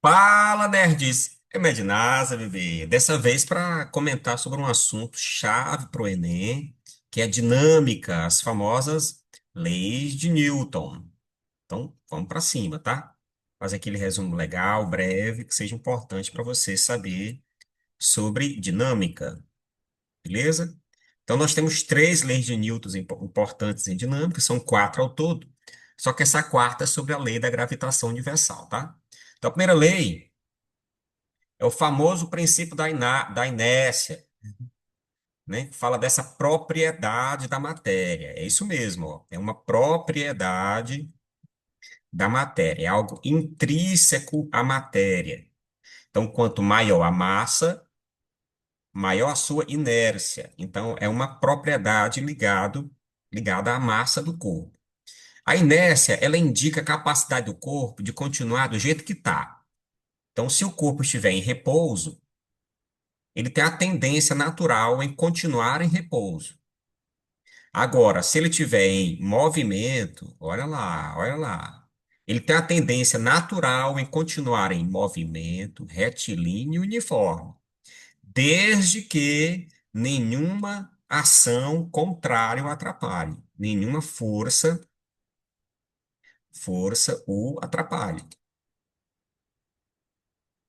Fala, nerds! É Mednasa, bebê. Dessa vez para comentar sobre um assunto chave para o Enem, que é a dinâmica, as famosas leis de Newton. Então, vamos para cima, tá? Fazer aquele resumo legal, breve, que seja importante para você saber sobre dinâmica, beleza? Então, nós temos três leis de Newton importantes em dinâmica, são quatro ao todo. Só que essa quarta é sobre a lei da gravitação universal, tá? Então, a primeira lei é o famoso princípio da inércia, né? Que fala dessa propriedade da matéria. É isso mesmo, ó. É uma propriedade da matéria, é algo intrínseco à matéria. Então, quanto maior a massa, maior a sua inércia. Então, é uma propriedade ligada à massa do corpo. A inércia, ela indica a capacidade do corpo de continuar do jeito que está. Então, se o corpo estiver em repouso, ele tem a tendência natural em continuar em repouso. Agora, se ele tiver em movimento, olha lá, olha lá. Ele tem a tendência natural em continuar em movimento retilíneo e uniforme, desde que nenhuma ação contrária o atrapalhe, nenhuma força o atrapalhe,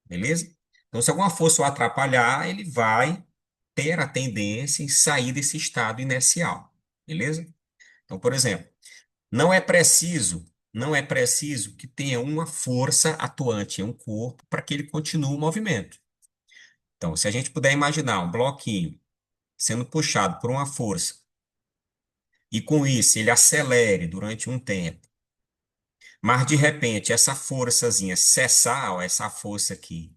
beleza? Então, se alguma força o atrapalhar, ele vai ter a tendência em sair desse estado inercial, beleza? Então, por exemplo, não é preciso que tenha uma força atuante em um corpo para que ele continue o movimento. Então, se a gente puder imaginar um bloquinho sendo puxado por uma força e com isso ele acelere durante um tempo, mas de repente essa forçazinha cessar, ó, essa força aqui,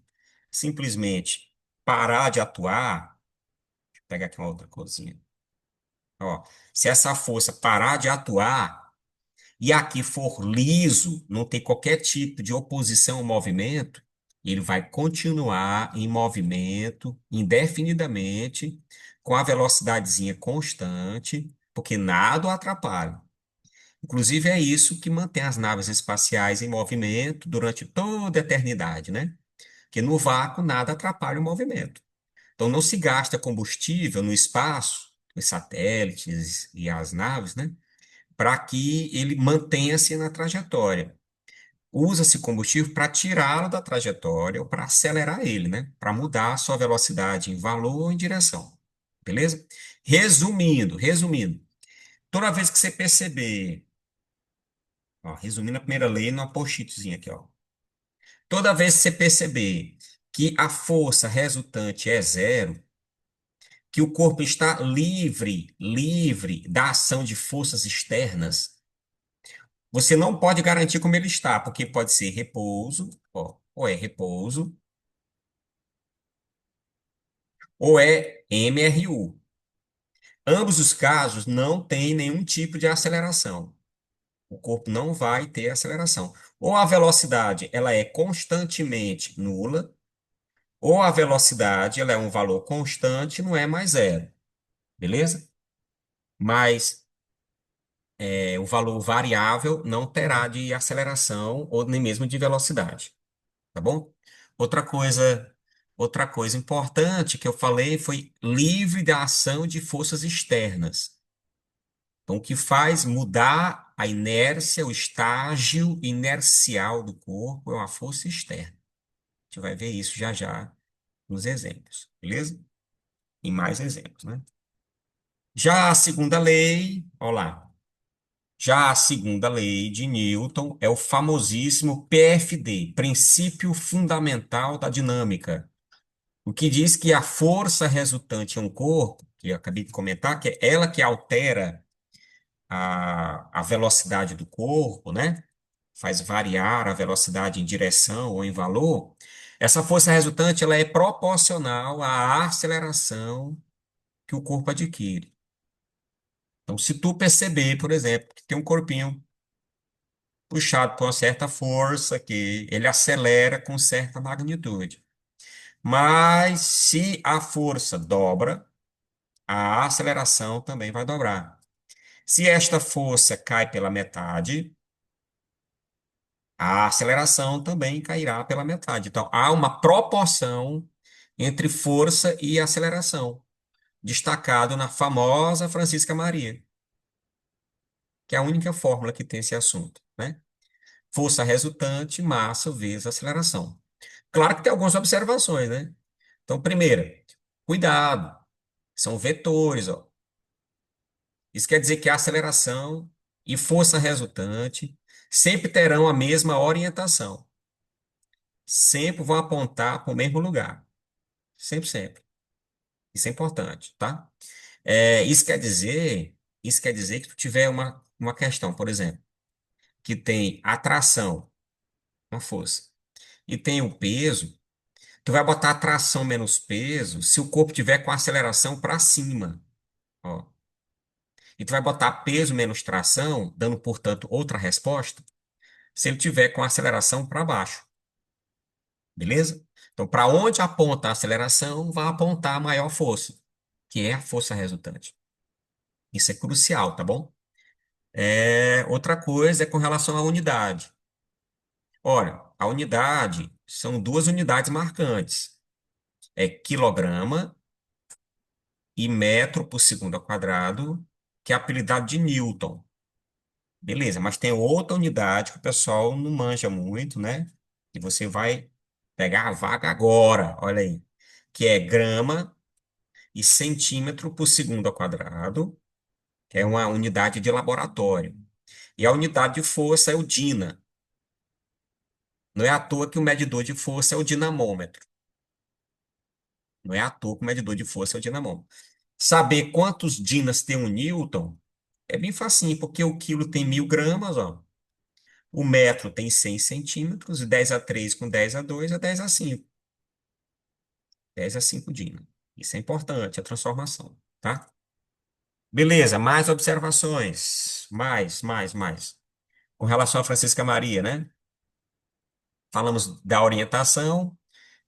simplesmente parar de atuar, deixa eu pegar aqui uma outra coisinha. Ó, se essa força parar de atuar e aqui for liso, não tem qualquer tipo de oposição ao movimento, ele vai continuar em movimento indefinidamente, com a velocidadezinha constante, porque nada o atrapalha. Inclusive, é isso que mantém as naves espaciais em movimento durante toda a eternidade, né? Porque no vácuo nada atrapalha o movimento. Então, não se gasta combustível no espaço, os satélites e as naves, né? Para que ele mantenha-se na trajetória. Usa-se combustível para tirá-lo da trajetória ou para acelerar ele, né? Para mudar a sua velocidade em valor ou em direção. Beleza? Resumindo, toda vez que você perceber, ó, resumindo a primeira lei numa post-itzinha aqui, ó. Toda vez que você perceber que a força resultante é zero, que o corpo está livre da ação de forças externas, você não pode garantir como ele está, porque pode ser repouso, ó, ou é repouso, ou é MRU. Ambos os casos não têm nenhum tipo de aceleração. O corpo não vai ter aceleração. Ou a velocidade ela é constantemente nula, ou a velocidade ela é um valor constante, não é mais zero, beleza? Mas o valor variável não terá de aceleração ou nem mesmo de velocidade. Tá bom? Outra coisa, outra coisa importante que eu falei foi livre da ação de forças externas. Então, o que faz mudar a inércia, o estágio inercial do corpo é uma força externa. A gente vai ver isso já já nos exemplos, beleza? Em mais exemplos, né? Já a segunda lei, olha lá. Já a segunda lei de Newton é o famosíssimo PFD, princípio fundamental da dinâmica. O que diz que a força resultante em um corpo, que eu acabei de comentar, que é ela que altera a velocidade do corpo, né? Faz variar a velocidade em direção ou em valor. Essa força resultante ela é proporcional à aceleração que o corpo adquire. Então, se tu perceber, por exemplo, que tem um corpinho puxado por uma certa força, que ele acelera com certa magnitude. Mas se a força dobra, a aceleração também vai dobrar. Se esta força cai pela metade, a aceleração também cairá pela metade. Então, há uma proporção entre força e aceleração, destacado na famosa Francisca Maria, que é a única fórmula que tem esse assunto, né? Força resultante, massa vezes aceleração. Claro que tem algumas observações, né? Então, primeiro, cuidado, são vetores, ó. Isso quer dizer que a aceleração e força resultante sempre terão a mesma orientação. Sempre vão apontar para o mesmo lugar. Sempre, sempre. Isso é importante, tá? Isso quer dizer que tu tiver uma questão, por exemplo, que tem atração, uma força, e tem o peso, tu vai botar atração menos peso se o corpo tiver com a aceleração para cima, ó. E tu vai botar peso menos tração, dando, portanto, outra resposta, se ele tiver com a aceleração para baixo, beleza? Então, para onde aponta a aceleração, vai apontar a maior força, que é a força resultante. Isso é crucial, tá bom? Outra coisa é com relação à unidade. Ora, a unidade são duas unidades marcantes. É quilograma e metro por segundo ao quadrado, que é apelidado de Newton. Beleza, mas tem outra unidade que o pessoal não manja muito, né? E você vai pegar a vaga agora, olha aí, que é grama e centímetro por segundo ao quadrado, que é uma unidade de laboratório. E a unidade de força é o DINA. Não é à toa que o medidor de força é o dinamômetro. Não é à toa que o medidor de força é o dinamômetro. Saber quantos dinas tem um Newton é bem facinho, porque o quilo tem 1.000 gramas, ó. O metro tem 100 centímetros, e 10 a 3 com 10 a 2 é 10 a 5. 10 a 5 Dina. Isso é importante, a transformação, tá? Beleza, mais observações. Mais. Com relação a Francisca Maria, né? Falamos da orientação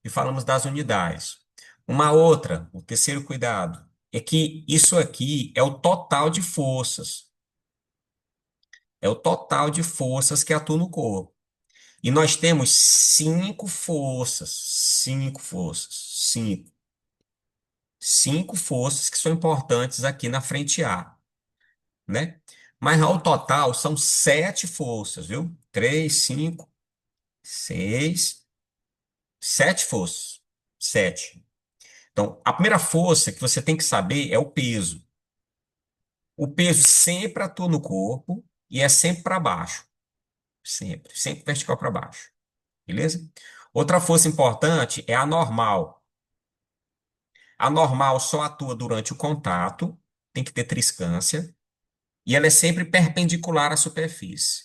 e falamos das unidades. Uma outra, o terceiro cuidado, é que isso aqui é o total de forças. É o total de forças que atuam no corpo. E nós temos cinco forças, cinco forças que são importantes aqui na frente A, né? Mas ao total são sete forças, viu? Três, cinco, seis, sete forças. Sete. Então, a primeira força que você tem que saber é o peso. O peso sempre atua no corpo e é sempre para baixo. Sempre vertical para baixo. Beleza? Outra força importante é a normal. A normal só atua durante o contato, tem que ter triscância, e ela é sempre perpendicular à superfície.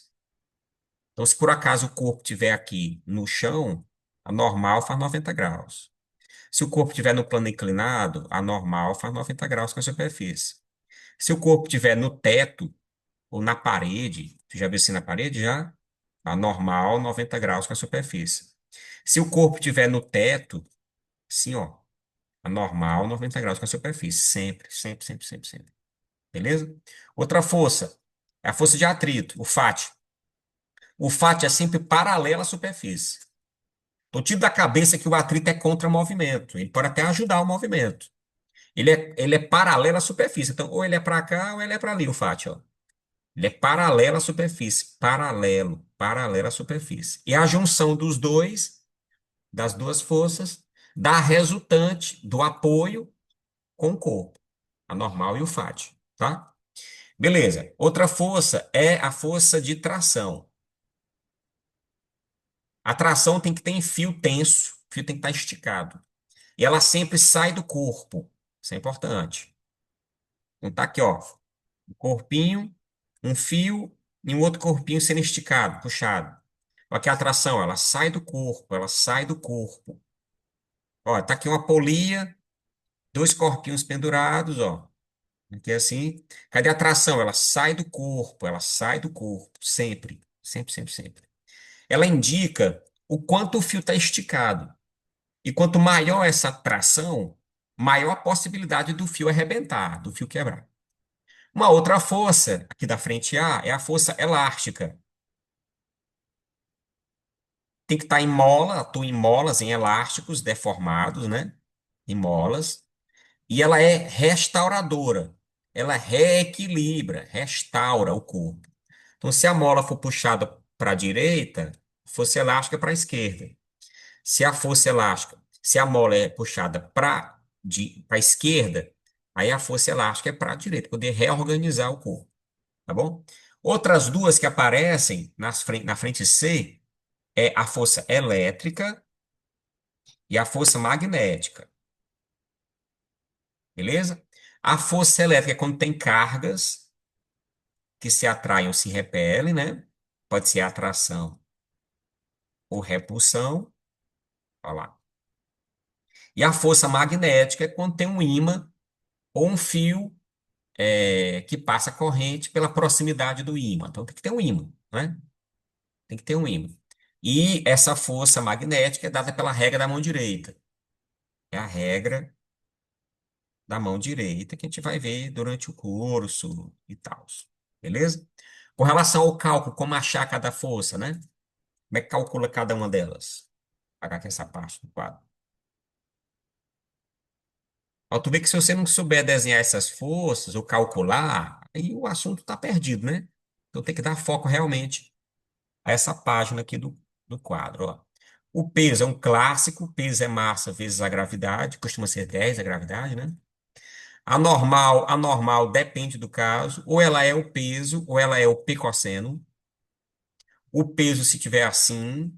Então, se por acaso o corpo estiver aqui no chão, a normal faz 90 graus. Se o corpo estiver no plano inclinado, a normal faz 90 graus com a superfície. Se o corpo estiver no teto ou na parede, você já viu assim na parede já? A normal 90 graus com a superfície. Se o corpo estiver no teto, assim, ó, a normal 90 graus com a superfície. Sempre. Beleza? Outra força é a força de atrito, o FAT. O FAT é sempre paralelo à superfície. Então, tiro da cabeça que o atrito é contra movimento. Ele pode até ajudar o movimento. Ele é paralelo à superfície. Então, ou ele é para cá ou ele é para ali, o FAT, ó. Ele é paralelo à superfície. Paralelo à superfície. E a junção dos dois, das duas forças, dá a resultante do apoio com o corpo. A normal e o FAT, tá? Beleza. Outra força é a força de tração. A tração tem que ter em fio tenso, o fio tem que estar esticado. E ela sempre sai do corpo. Isso é importante. Então tá aqui, ó, um corpinho, um fio e um outro corpinho sendo esticado, puxado. Aqui a tração, ela sai do corpo. Ó, tá aqui uma polia, dois corpinhos pendurados, ó. Aqui assim. Cadê a tração? Ela sai do corpo, sempre. Ela indica o quanto o fio está esticado. E quanto maior essa tração, maior a possibilidade do fio arrebentar, do fio quebrar. Uma outra força, aqui da frente A, é a força elástica. Tem que estar em mola, atua em molas, em elásticos deformados, né? Em molas. E ela é restauradora. Ela reequilibra, restaura o corpo. Então, se a mola for puxada para a direita, força elástica para a esquerda. Se a força elástica, se a mola é puxada para a esquerda, aí a força elástica é para a direita, poder reorganizar o corpo, tá bom? Outras duas que aparecem na frente C é a força elétrica e a força magnética, beleza? A força elétrica é quando tem cargas que se atraem ou se repelem, né? Pode ser atração ou repulsão, olha lá. E a força magnética é quando tem um ímã ou um fio que passa corrente pela proximidade do ímã. Então tem que ter um ímã, né? Tem que ter um ímã. E essa força magnética é dada pela regra da mão direita. É a regra da mão direita que a gente vai ver durante o curso e tal. Beleza? Com relação ao cálculo, como achar cada força, né? Como é que calcula cada uma delas? Pagar aqui essa parte do quadro. Ó, tu vê que se você não souber desenhar essas forças ou calcular, aí o assunto está perdido, né? Então tem que dar foco realmente a essa página aqui do quadro, ó. O peso é um clássico, peso é massa vezes a gravidade, costuma ser 10 a gravidade, né? A normal depende do caso, ou ela é o peso, ou ela é o p cosseno. O peso se tiver assim,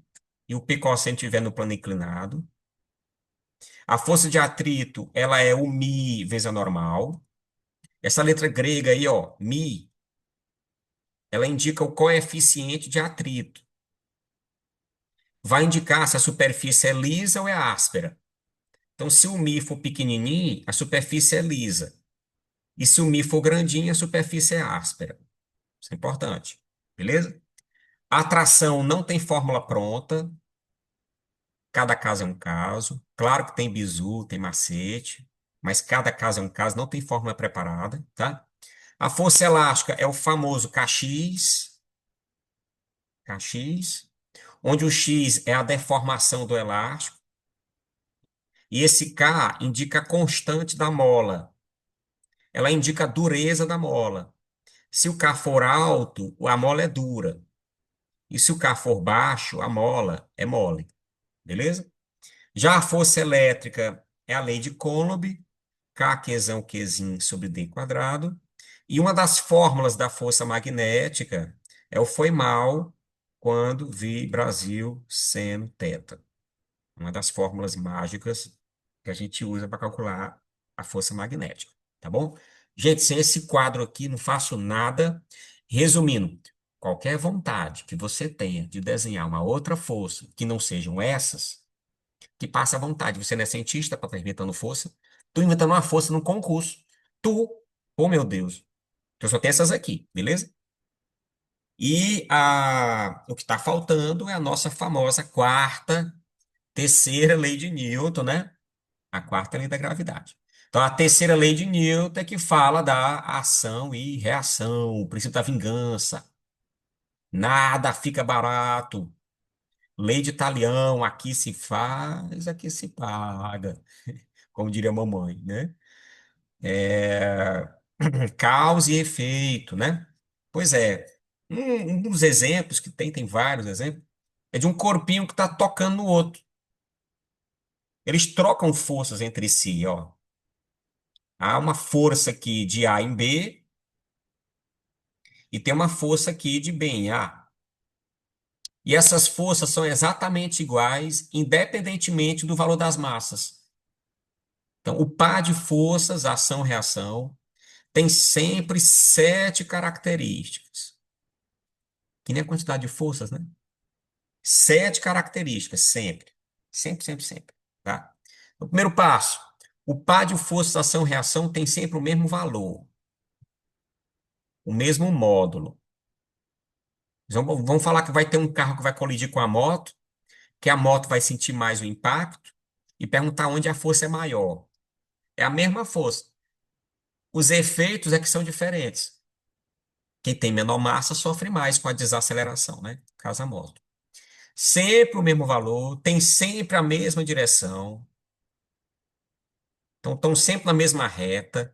e o p cosseno estiver no plano inclinado. A força de atrito, ela é o mi vezes a normal. Essa letra grega aí, ó, mi, ela indica o coeficiente de atrito. Vai indicar se a superfície é lisa ou é áspera. Então, se o mi for pequenininho, a superfície é lisa. E se o mi for grandinho, a superfície é áspera. Isso é importante. Beleza? A atração não tem fórmula pronta. Cada caso é um caso. Claro que tem bizu, tem macete, mas cada caso é um caso, não tem fórmula preparada, tá? A força elástica é o famoso Kx, Kx, onde o X é a deformação do elástico, e esse K indica a constante da mola. Ela indica a dureza da mola. Se o K for alto, a mola é dura. E se o K for baixo, a mola é mole. Beleza? Já a força elétrica é a lei de Coulomb, K quesão Qzinho sobre D quadrado. E uma das fórmulas da força magnética é o foi mal quando vi Brasil seno teta. Uma das fórmulas mágicas que a gente usa para calcular a força magnética, tá bom? Gente, sem esse quadro aqui, não faço nada. Resumindo, qualquer vontade que você tenha de desenhar uma outra força que não sejam essas, que passe à vontade. Você não é cientista para estar inventando força. Tu inventando uma força num concurso. Tu, oh meu Deus, eu só tenho essas aqui, beleza? E o que está faltando é a nossa famosa terceira lei de Newton, né? A quarta lei da gravidade. Então, a terceira lei de Newton é que fala da ação e reação, o princípio da vingança. Nada fica barato. Lei de Talião, aqui se faz, aqui se paga, como diria a mamãe, né? É, causa e efeito, né? Pois é, um dos exemplos que tem vários exemplos, é de um corpinho que está tocando no outro. Eles trocam forças entre si, ó. Há uma força aqui de A em B e tem uma força aqui de B em A. E essas forças são exatamente iguais, independentemente do valor das massas. Então, o par de forças, ação-reação, tem sempre 7 características, que nem a quantidade de forças, né? 7 características, sempre. Sempre, sempre, sempre. Tá? O primeiro passo, o par de forças, ação-reação tem sempre o mesmo valor, o mesmo módulo. Vamos falar que vai ter um carro que vai colidir com a moto, que a moto vai sentir mais o impacto e perguntar onde a força é maior. É a mesma força. Os efeitos é que são diferentes. Quem tem menor massa sofre mais com a desaceleração, né? Caso a moto. Sempre o mesmo valor, tem sempre a mesma direção. Então, estão sempre na mesma reta,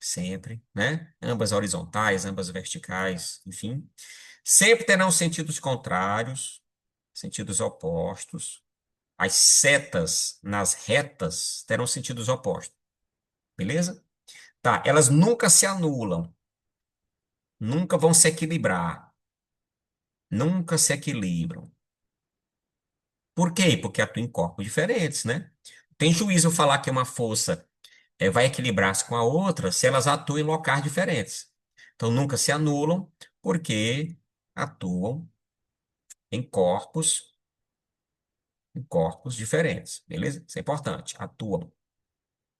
sempre, né? Ambas horizontais, ambas verticais, enfim. Sempre terão sentidos contrários, sentidos opostos. As setas nas retas terão sentidos opostos, beleza? Tá, elas nunca se anulam, nunca vão se equilibrar, nunca se equilibram. Por quê? Porque atuam em corpos diferentes, né? Tem juízo falar que uma força vai equilibrar-se com a outra se elas atuam em locais diferentes. Então, nunca se anulam porque atuam em corpos diferentes, beleza? Isso é importante. Atuam.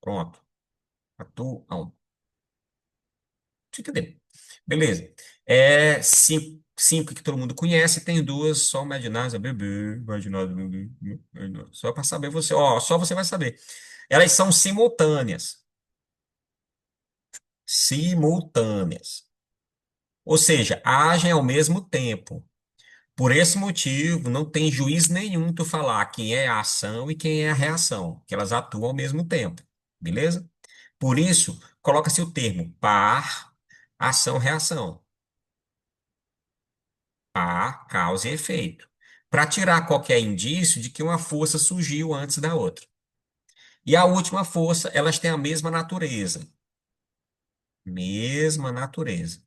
Pronto. Atuam. Você entendeu? Beleza. Cinco que todo mundo conhece, tem duas, só imaginárias, bebê, imaginárias, bebê, imaginárias. Só para saber você, ó, só você vai saber. Elas são simultâneas. Simultâneas. Ou seja, agem ao mesmo tempo. Por esse motivo, não tem juiz nenhum tu falar quem é a ação e quem é a reação, que elas atuam ao mesmo tempo, beleza? Por isso, coloca-se o termo par, ação, reação. Par, causa e efeito. Para tirar qualquer indício de que uma força surgiu antes da outra. E a última força, elas têm a mesma natureza. Mesma natureza.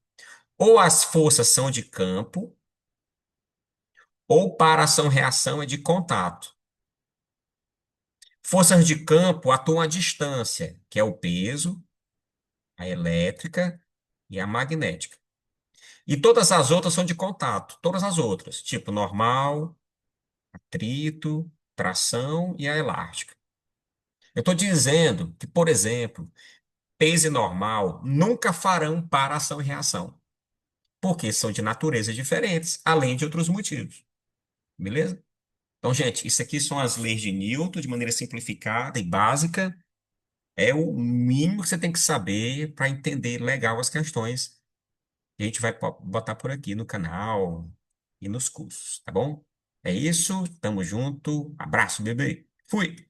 Ou as forças são de campo, ou para ação-reação é de contato. Forças de campo atuam à distância, que é o peso, a elétrica e a magnética. E todas as outras são de contato, todas as outras, tipo normal, atrito, tração e a elástica. Eu estou dizendo que, por exemplo, peso e normal nunca farão para ação e reação, porque são de naturezas diferentes, além de outros motivos. Beleza? Então, gente, isso aqui são as leis de Newton de maneira simplificada e básica. É o mínimo que você tem que saber para entender legal as questões que a gente vai botar por aqui no canal e nos cursos, tá bom? É isso, tamo junto, abraço, bebê. Fui!